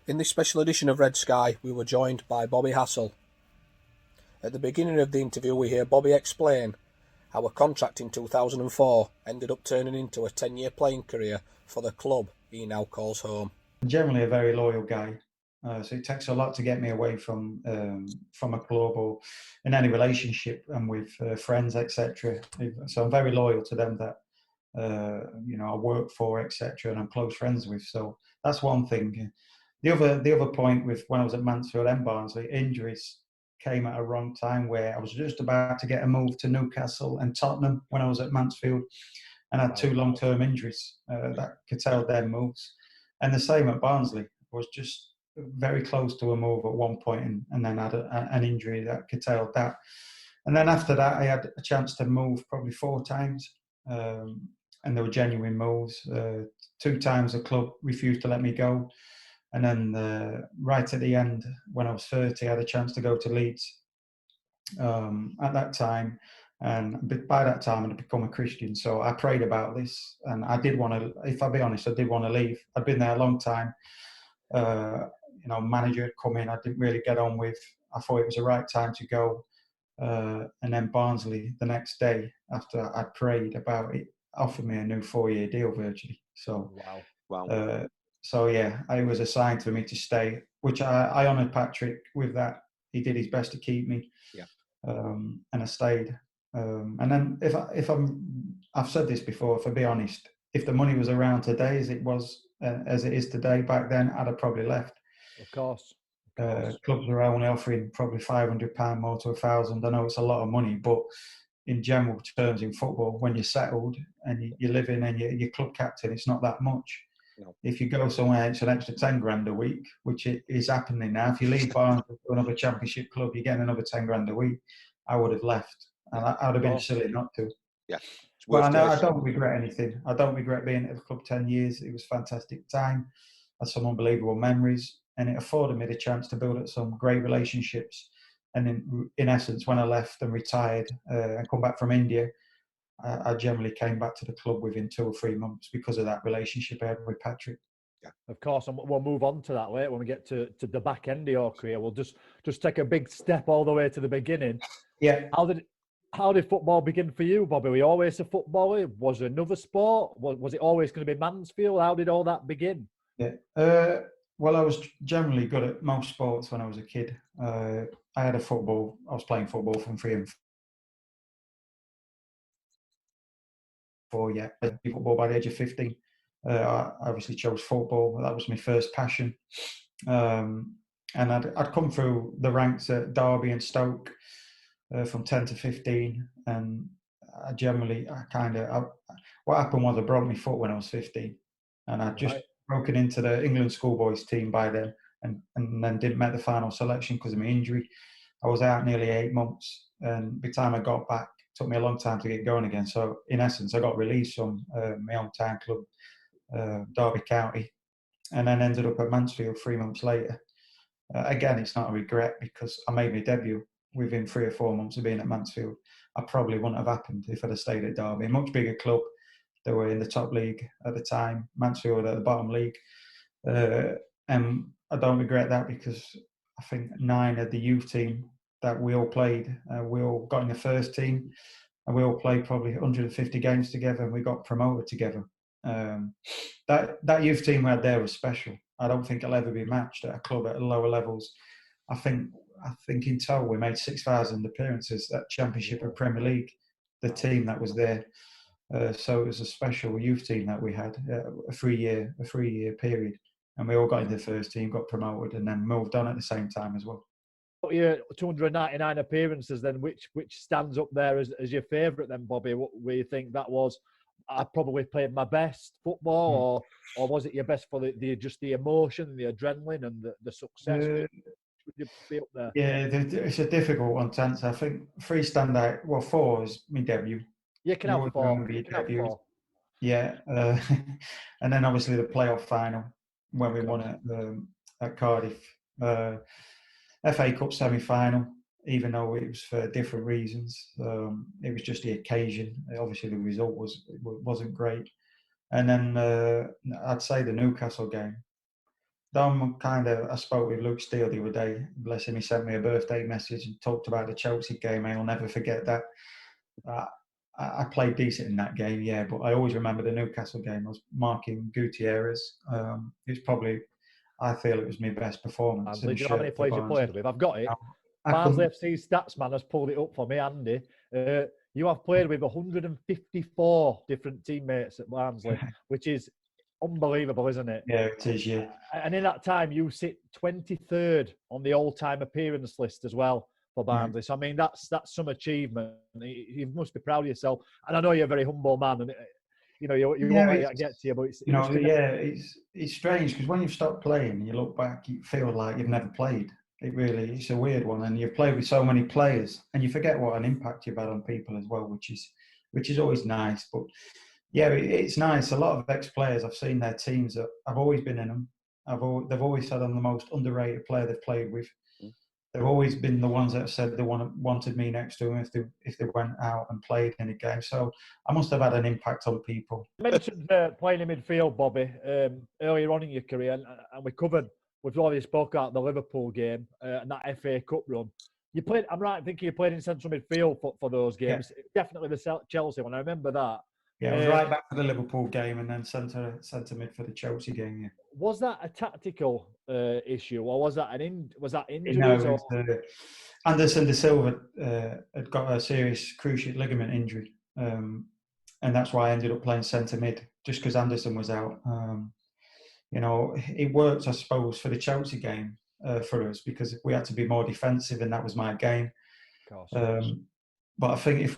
In this special edition of Red Sky, we were joined by Bobby Hassell. At the beginning of the interview, we hear Bobby explain how a contract in 2004 ended up turning into a 10-year playing career for the club he now calls home. I'm generally a very loyal guy, so it takes a lot to get me away from a club or in any relationship and with friends, etc. So I'm very loyal to them that I work for, etc., and I'm close friends with. So that's one thing. The other point with when I was at Mansfield and Barnsley, injuries came at a wrong time where I was just about to get a move to Newcastle and Tottenham when I was at Mansfield, and had two long-term injuries that curtailed their moves. And the same at Barnsley. I was just very close to a move at one point and then had an injury that curtailed that. And then after that, I had a chance to move probably 4 times. And they were genuine moves. 2 times the club refused to let me go. And then right at the end, when I was 30, I had a chance to go to Leeds at that time. And by that time, I'd become a Christian. So I prayed about this. And I did want to, if I'll be honest, I did want to leave. I'd been there a long time. Manager had come in, I didn't really get on with. I thought it was the right time to go. And then Barnsley, the next day, after I'd prayed about it, offered me a new 4-year deal virtually. So, Wow. So yeah, it was a sign for me to stay, which I honoured Patrick with that. He did his best to keep me, Yeah. And I stayed. And then I've said this before. If I be honest, if the money was around today as it is today, back then I'd have probably left. Of course. Clubs are only offering probably £500 more to £1,000. I know it's a lot of money, but in general terms in football, when you're settled and you're living and you're club captain, it's not that much. No. If you go somewhere, it's an extra 10 grand a week, which is happening now. If you leave Barnsley to another championship club, you're getting another 10 grand a week. I would have left, and I'd have been silly not to. Yeah. But I don't regret anything. I don't regret being at the club 10 years. It was a fantastic time. I had some unbelievable memories, and it afforded me the chance to build up some great relationships. And in essence, when I left and retired and come back from India, I generally came back to the club within 2 or 3 months because of that relationship I had with Patrick. Yeah, of course, and we'll move on to that later when we get to the back end of your career. We'll just take a big step all the way to the beginning. Yeah. How did football begin for you, Bobby? Were you always a footballer? Was there another sport? Was it always going to be Mansfield? How did all that begin? Yeah. Well, I was generally good at most sports when I was a kid. I was playing football from 3 and 4. Yeah, I played football by the age of 15. I obviously chose football. That was my first passion. And I'd come through the ranks at Derby and Stoke from 10 to 15. And what happened was I broke my foot when I was 15. And I'd just broken into the England schoolboys team by then and then didn't make the final selection because of my injury. I was out nearly 8 months. And by the time I got back, it took me a long time to get going again. So in essence, I got released from my hometown club, Derby County, and then ended up at Mansfield 3 months later. Again, it's not a regret because I made my debut within 3 or 4 months of being at Mansfield. I probably wouldn't have happened if I'd have stayed at Derby. A much bigger club. They were in the top league at the time. Mansfield at the bottom league. And I don't regret that because I think 9 of the youth team that we all played, we all got in the first team and we all played probably 150 games together and we got promoted together. That youth team we had there was special. I don't think it'll ever be matched at a club at lower levels. I think in total we made 6,000 appearances at Championship and Premier League. The team that was there, so it was a special youth team that we had, a 3-year period, and we all got into the first team, got promoted, and then moved on at the same time as well. Your 299 appearances, then which stands up there as your favourite? Then, Bobby, where you think that was? I probably played my best football, or was it your best for the emotion, the adrenaline, and the success? Would you be up there? Yeah, it's a difficult one to answer. I think 3 stand out. Well, 4 is my debut. You can have 4. Yeah, and then obviously the playoff final when we won at Cardiff. FA Cup semi-final, even though it was for different reasons. It was just the occasion. Obviously, the result wasn't great. And then I'd say the Newcastle game. Dom I spoke with Luke Steele the other day. Bless him, he sent me a birthday message and talked about the Chelsea game. I'll never forget that. I played decent in that game, yeah, but I always remember the Newcastle game. I was marking Gutierrez. It's probably, I feel it was my best performance. Do you know how many players you played with? I've got it. Barnsley FC Statsman has pulled it up for me, Andy. You have played with 154 different teammates at Barnsley, which is unbelievable, isn't it? Yeah, it is, yeah. And in that time, you sit 23rd on the all-time appearance list as well for Barnsley. Yeah. So, I mean, that's some achievement. You must be proud of yourself. And I know you're a very humble man, and you know, you won't let it get to you, but it's strange because when you've stopped playing and you look back, you feel like you've never played. It's a weird one, and you've played with so many players, and you forget what an impact you've had on people as well, which is always nice. But yeah, it's nice. A lot of ex-players, I've seen their teams that I've always been in them. They've always said I'm the most underrated player they've played with. They've always been the ones that have said they wanted me next to them if they went out and played in a game. So I must have had an impact on people. You mentioned playing in midfield, Bobby, earlier on in your career, and we've already spoke about the Liverpool game and that FA Cup run. You played. I'm right thinking you played in central midfield for those games. Yeah. Definitely the Chelsea one. I remember that. Yeah, I was right back for the Liverpool game and then centre mid for the Chelsea game. Yeah. Was that a tactical issue, or was that injuries? No, it was, Anderson de Silva had got a serious cruciate ligament injury, and that's why I ended up playing centre mid, just because Anderson was out. It worked, I suppose, for the Chelsea game for us because we had to be more defensive, and that was my game. Of course. But I think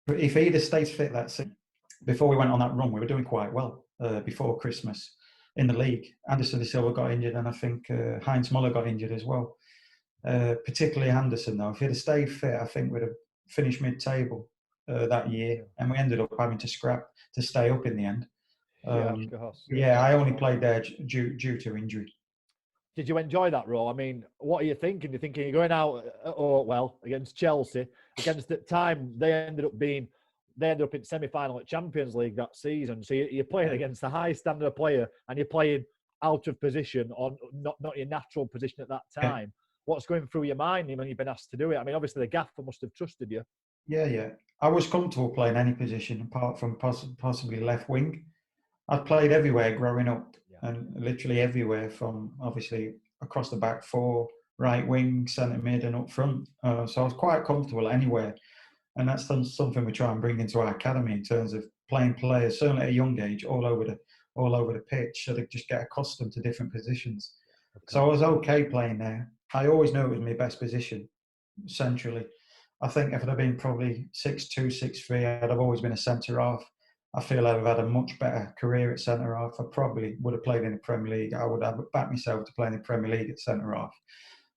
if he'd have stayed fit that season, before we went on that run, we were doing quite well before Christmas in the league. Anderson de Silva got injured, and I think Heinz Muller got injured as well. Particularly Anderson, though. If he'd have stayed fit, I think we'd have finished mid-table that year, and we ended up having to scrap to stay up in the end. I only played there due to injury. Did you enjoy that role? I mean, what are you thinking? You're thinking you're going out against Chelsea. Against the time they ended up in semi-final at Champions League that season. So you're playing against a high standard player, and you're playing out of position or not your natural position at that time. Yeah. What's going through your mind when you've been asked to do it? I mean, obviously the gaffer must have trusted you. Yeah. I was comfortable playing any position apart from possibly left wing. I've played everywhere growing up, and literally everywhere from obviously across the back four, right wing, centre mid, and up front. So I was quite comfortable anywhere, and that's something we try and bring into our academy in terms of playing players, certainly at a young age, all over the pitch, so they just get accustomed to different positions. So I was okay playing there. I always knew it was my best position, centrally. I think if I'd have been probably 6'2", 6'3", I'd have always been a centre half. I feel I've had a much better career at centre half. I probably would have played in the Premier League. I would have backed myself to play in the Premier League at centre half.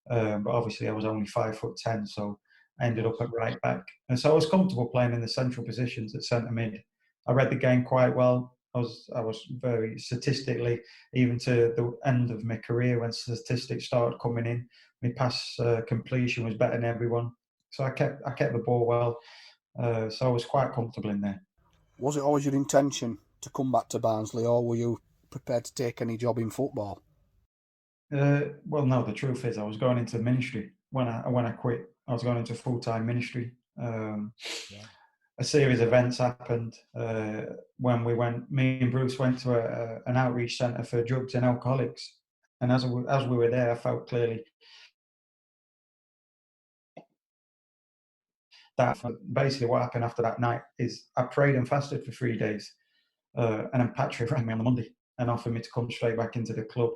But obviously I was only 5'10", so I ended up at right back. And so I was comfortable playing in the central positions at centre mid. I read the game quite well. I was very statistically, even to the end of my career when statistics started coming in, my pass completion was better than everyone. So I kept the ball well. So I was quite comfortable in there. Was it always your intention to come back to Barnsley, or were you prepared to take any job in football? Well, no. The truth is, I was going into ministry when I quit. I was going into full-time ministry. A series of events happened when me and Bruce went to an outreach centre for drugs and alcoholics, and as we were there, I felt clearly that basically what happened after that night is I prayed and fasted for 3 days, and then Patrick rang me on the Monday and offered me to come straight back into the club.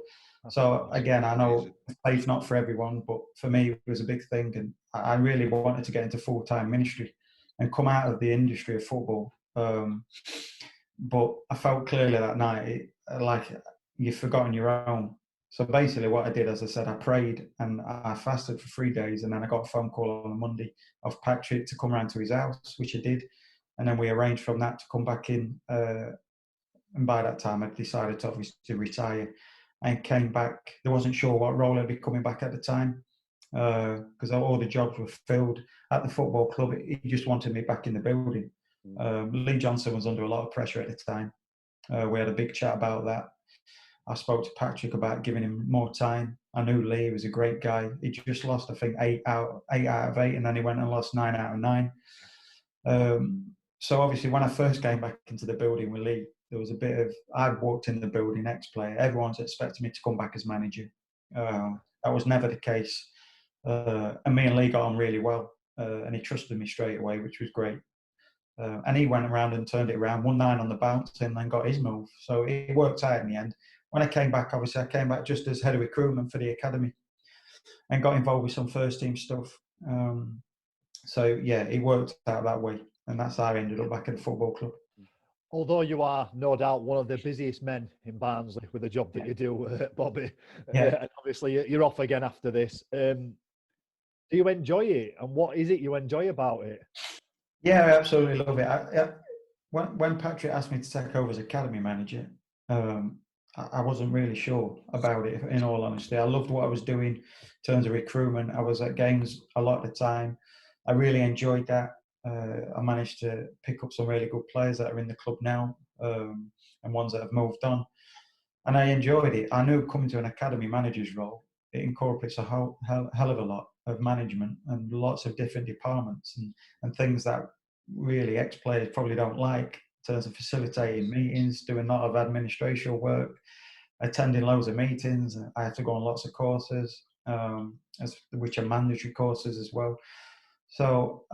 So again, I know faith not for everyone, but for me it was a big thing, and I really wanted to get into full-time ministry and come out of the industry of football. But I felt clearly that night, like you've forgotten your own. So basically what I did, as I said, I prayed and I fasted for 3 days, and then I got a phone call on a Monday of Patrick to come around to his house, which I did. And then we arranged from that to come back in. And by that time, I decided to obviously retire and came back. I wasn't sure what role I'd be coming back at the time because all the jobs were filled at the football club. He just wanted me back in the building. Lee Johnson was under a lot of pressure at the time. We had a big chat about that. I spoke to Patrick about giving him more time. I knew Lee was a great guy. He just lost, I think, 8 out of 8, and then he went and lost 9 out of 9. So obviously, when I first came back into the building with Lee, there was a bit of, I'd walked in the building, ex-player. Everyone's expecting me to come back as manager. That was never the case. And me and Lee got on really well, and he trusted me straight away, which was great. And he went around and turned it around, won 9 on the bounce, and then got his move. So it worked out in the end. When I came back, obviously, I came back just as head of recruitment for the academy and got involved with some first team stuff. So yeah, it worked out that way, and that's how I ended up back at the football club. Although you are no doubt one of the busiest men in Barnsley with the job that you do, Bobby, and obviously you're off again after this. Do you enjoy it, and what is it you enjoy about it? Yeah, I absolutely love it. When Patrick asked me to take over as academy manager, I wasn't really sure about it, in all honesty. I loved what I was doing in terms of recruitment. I was at games a lot of the time. I really enjoyed that. I managed to pick up some really good players that are in the club now, and ones that have moved on. And I enjoyed it. I knew coming to an academy manager's role, it incorporates a hell of a lot of management and lots of different departments and things that really ex-players probably don't like, in terms of facilitating meetings, doing a lot of administrative work, attending loads of meetings. I had to go on lots of courses, which are mandatory courses as well. So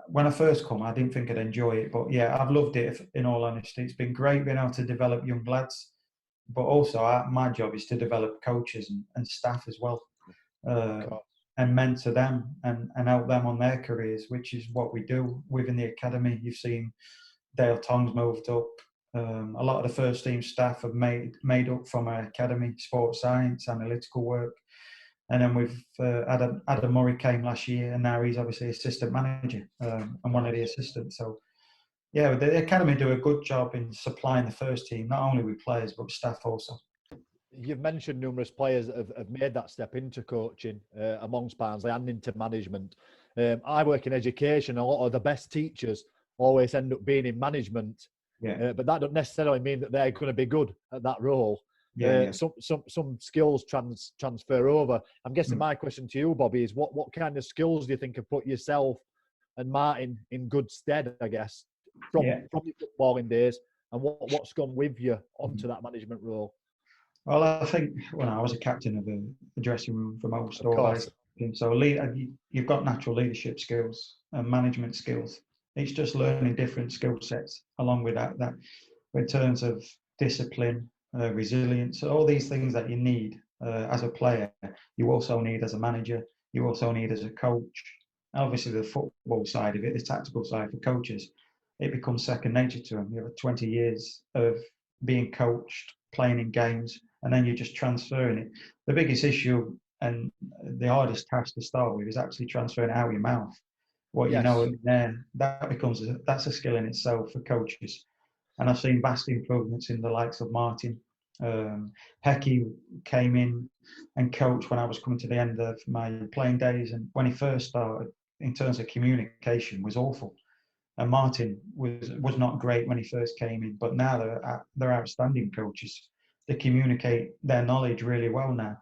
when I first come, I didn't think I'd enjoy it. But yeah, I've loved it, in all honesty. It's been great being able to develop young lads. But also my job is to develop coaches and staff as well. And mentor them and help them on their careers, which is what we do within the academy. You've seen Dale Tongs moved up. A lot of the first team staff have made up from our academy, sports science, analytical work. And then we've Adam Murray came last year, and now he's obviously assistant manager and one of the assistants. So yeah, the academy do a good job in supplying the first team, not only with players but staff also. You've mentioned numerous players that have made that step into coaching amongst Barnsley and into management. I work in education. A lot of the best teachers always end up being in management, but that doesn't necessarily mean that they're going to be good at that role. Some skills transfer over. I'm guessing my question to you, Bobby, is what kind of skills do you think have put yourself and Martin in good stead, I guess, from your footballing days, and what's gone with you onto that management role? Well, I think I was a captain of the dressing room for most of course. So you've got natural leadership skills and management skills. It's just learning different skill sets along with that in terms of discipline, resilience, all these things that you need as a player, you also need as a manager, you also need as a coach. Obviously, the football side of it, the tactical side for coaches, it becomes second nature to them. You have 20 years of being coached, playing in games, and then you're just transferring it. The biggest issue and the hardest task to start with is actually transferring it out of your mouth. What you know in there, that's a skill in itself for coaches. And I've seen vast improvements in the likes of Martin. Hecky came in and coached when I was coming to the end of my playing days, and when he first started, in terms of communication, was awful. And Martin was not great when he first came in, but now they're outstanding coaches. They communicate their knowledge really well now.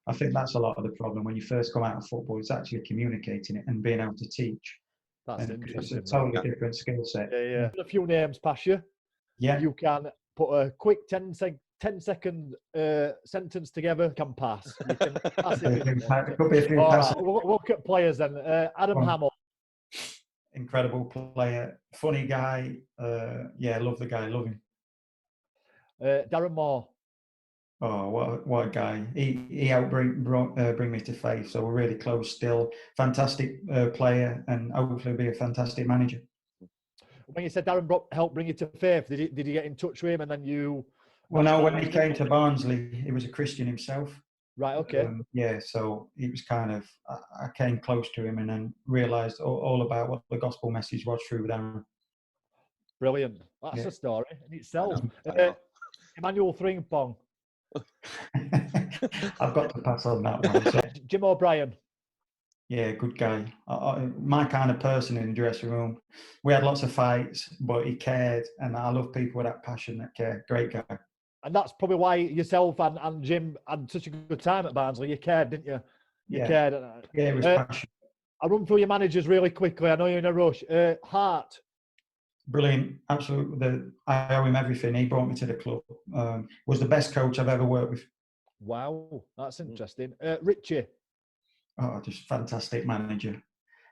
I think that's a lot of the problem when you first come out of football. It's actually communicating it and being able to teach. That's interesting. It's a totally different skill set. Yeah. A few names past you. Yeah. You can put a quick 10-second sentence together. Can pass. You can pass it. Could be a few passes. We'll look at players then. Adam Hammell. Incredible player, funny guy. Love the guy, love him. Darren Moore. Oh, what a guy! He helped bring me to faith. So we're really close still. Fantastic player, and hopefully be a fantastic manager. When you said Darren helped bring you to faith, did you get in touch with him and then you? Well, no. When he came to Barnsley, he was a Christian himself. Right. Okay. So it was kind of I came close to him and then realised all about what the gospel message was through Darren. Brilliant. That's a story in itself. Emmanuel Thringpong. I've got to pass on that one. So. Jim O'Brien. Yeah, good guy. My kind of person in the dressing room. We had lots of fights, but he cared, and I love people with that passion that care. Great guy. And that's probably why yourself and Jim had such a good time at Barnsley. You cared, didn't you? You cared. Yeah, it was passion. I'll run through your managers really quickly. I know you're in a rush. Hart. Brilliant. Absolutely. I owe him everything. He brought me to the club. Was the best coach I've ever worked with. Wow, that's interesting. Richie. Oh, just fantastic manager.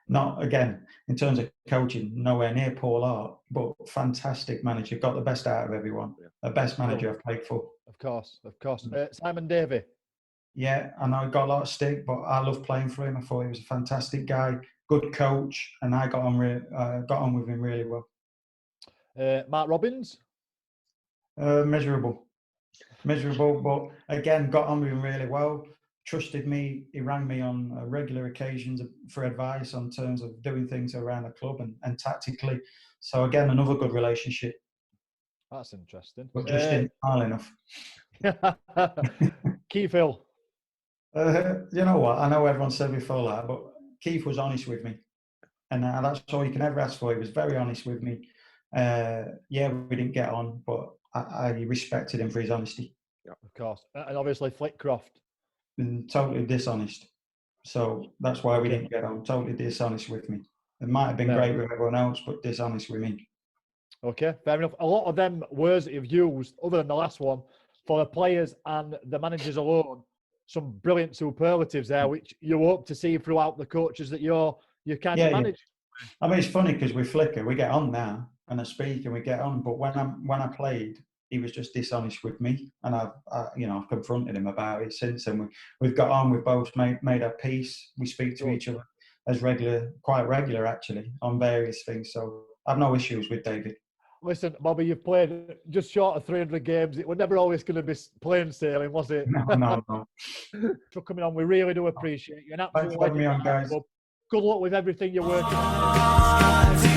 Not, again, in terms of coaching, nowhere near Paul Hart, but fantastic manager. Got the best out of everyone. The best manager I've played for. Of course. Simon Davey. Yeah, I know he got a lot of stick, but I love playing for him. I thought he was a fantastic guy, good coach, and I got on with him really well. Mark Robbins. Miserable, but again, got on with him really well. Trusted me. He rang me on regular occasions for advice on terms of doing things around the club and tactically. So again, another good relationship. That's interesting. But just didn't smile enough. Keith Hill. You know what? I know everyone said before that, but Keith was honest with me. And that's all you can ever ask for. He was very honest with me. Yeah, we didn't get on, but I respected him for his honesty. Yeah, of course. And obviously Flitcroft. And totally dishonest. So that's why we didn't get on. Totally dishonest with me. It might have been great with everyone else, but dishonest with me. Okay, fair enough. A lot of them words that you've used, other than the last one, for the players and the managers alone, some brilliant superlatives there, which you hope to see throughout the coaches that you kind of manage. Yeah. I mean, it's funny because with Flicker, we get on now, and I speak and we get on. But when I played, he was just dishonest with me, and I've confronted him about it since, and we've got on. We've both made our peace. We speak to each other as quite regular actually, on various things. So I've no issues with David. Listen, Bobby, you've played just short of 300 games. It was never always going to be plain sailing, was it? No. For coming on, we really do appreciate you. Thanks for having me on, guys. Good luck with everything you're working on.